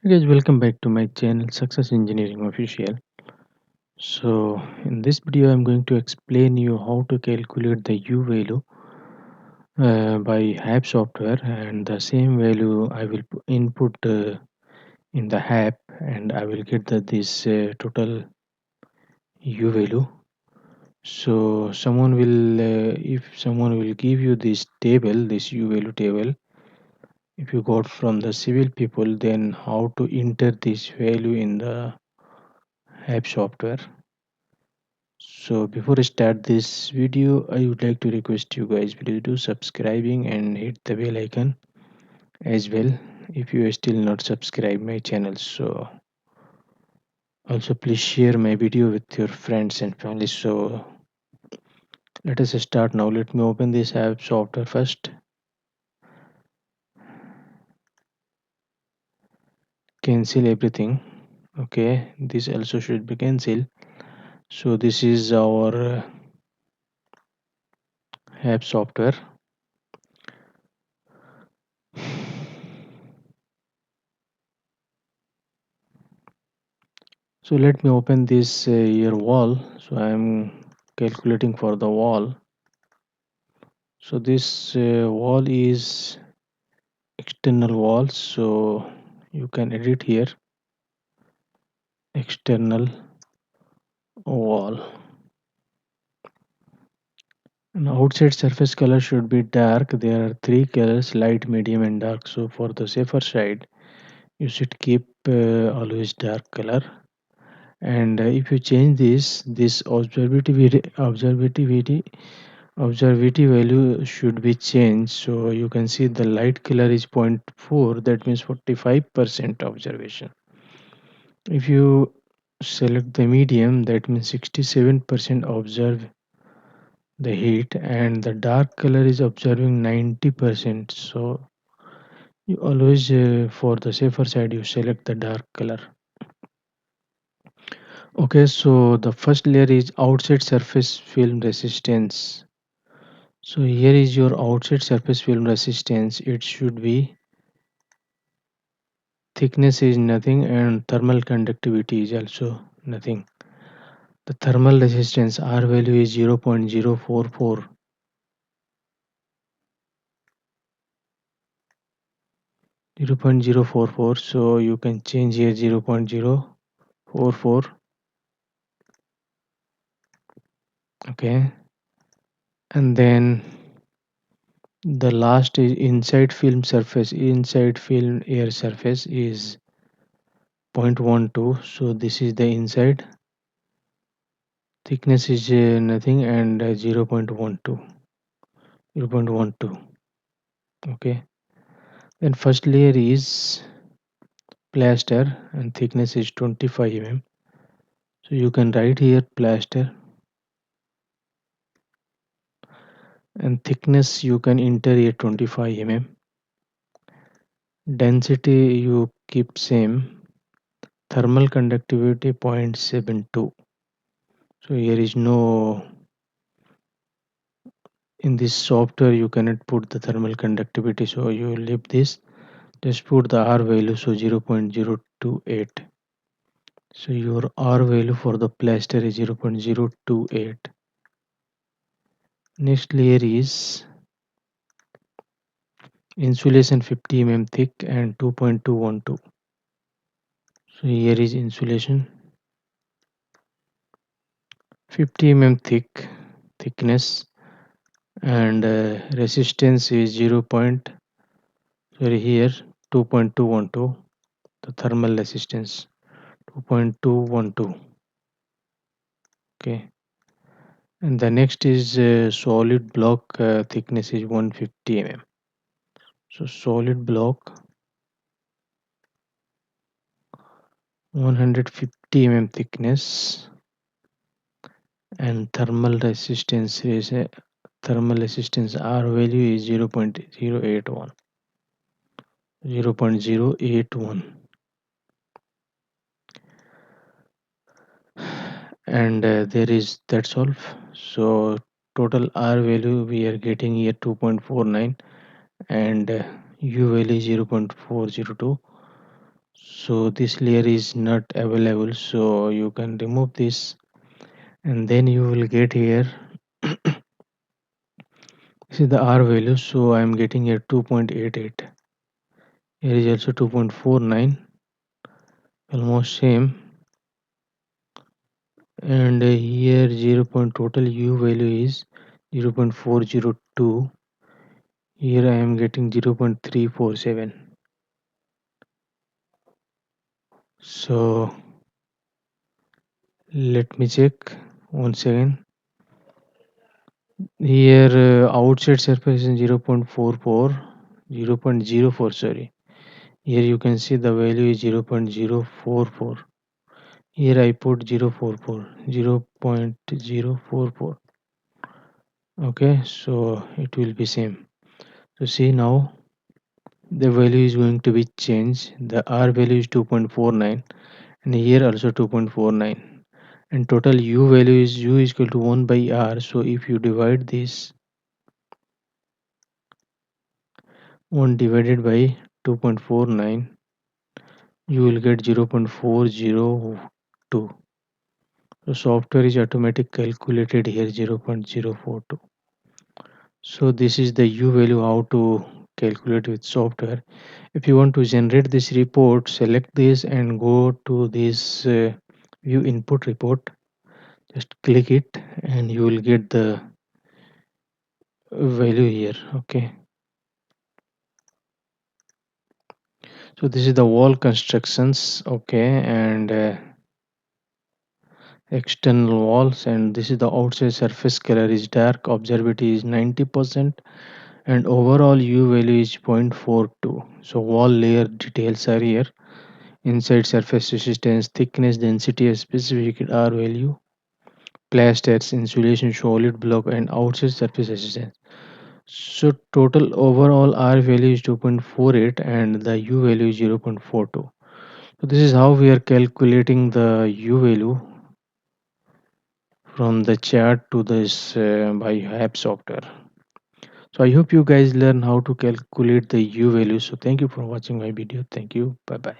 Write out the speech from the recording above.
Hey guys, welcome back to my channel Success Engineering Official. So in this video I'm going to explain you how to calculate the U value by HAP software, and the same value I will input in the HAP, and I will get this total U value. So if someone will give you this table, this U value table, if you got from the civil people, then how to enter this value in the HAP software. So before I start this video, I would like to request you guys please do subscribing and hit the bell icon as well if you are still not subscribed my channel. So also please share my video with your friends and family. So let us start now. Let me open this app software first. Cancel everything. Okay, this also should be cancelled. So this is our app software. So let me open this here wall. So I am calculating for the wall. So this wall is external wall, so you can edit here external wall. And outside surface color should be dark. There are three colors: light, medium and dark. So for the safer side you should keep always dark color. And if you change this observability value should be changed. So you can see the light color is 0.4, that means 45% observation. If you select the medium, that means 67% observe the heat, and the dark color is observing 90%. So you always for the safer side you select the dark color. Okay, so the first layer is outside surface film resistance. So here is your outside surface film resistance. It should be thickness is nothing and thermal conductivity is also nothing. The thermal resistance R value is 0.044. 0.044, so you can change here 0.044. Okay, and then the last is inside film air surface is 0.12. So this is the inside, thickness is nothing, and 0.12. Okay, then first layer is plaster and thickness is 25 mm. So you can write here plaster, and thickness you can enter here 25 mm. Density you keep same. Thermal conductivity 0.72. So here is no, in this software you cannot put the thermal conductivity, so you leave this, just put the R value, so 0.028. So your R value for the plaster is 0.028. Next layer is insulation 50 mm thick and 2.212. So here is insulation 50 mm thickness, and resistance is 2.212. The thermal resistance 2.212. Okay, and the next is solid block thickness is 150 mm. So solid block 150 mm thickness, and thermal resistance R value is 0.081. 0.081. And there is, that's all. So total R value we are getting here 2.49, and U value 0.402. So this layer is not available, so you can remove this, and then you will get here. This is the R value, so I am getting here 2.88. Here is also 2.49, almost same. And here 0. Total U value is 0.402. Here I am getting 0.347. So let me check once again. Here outside surface is 0.44, 0.04, sorry. Here you can see the value is 0.044. Here I put 0.44, 0.044. Okay, so it will be same. So see now the value is going to be changed. The R value is 2.49 and here also 2.49, and total U value is U is equal to 1 by R. So if you divide this 1 divided by 2.49, you will get 0.402. So software is automatic calculated here 0.042. So this is the U value how to calculate with software. If you want to generate this report, select this and go to this view input report. Just click it and you will get the value here. Okay. So this is the wall constructions. Okay. And external walls, and this is the outside surface color is dark, observability is 90%, and overall U value is 0.42. So wall layer details are here. Inside surface resistance, thickness, density, specific R value, plasters, insulation, solid block, and outside surface resistance. So total overall R value is 2.48 and the U value is 0.42. So this is how we are calculating the U value from the chart to this by HAP software. So I hope you guys learn how to calculate the U value. So thank you for watching my video. Thank you. Bye bye.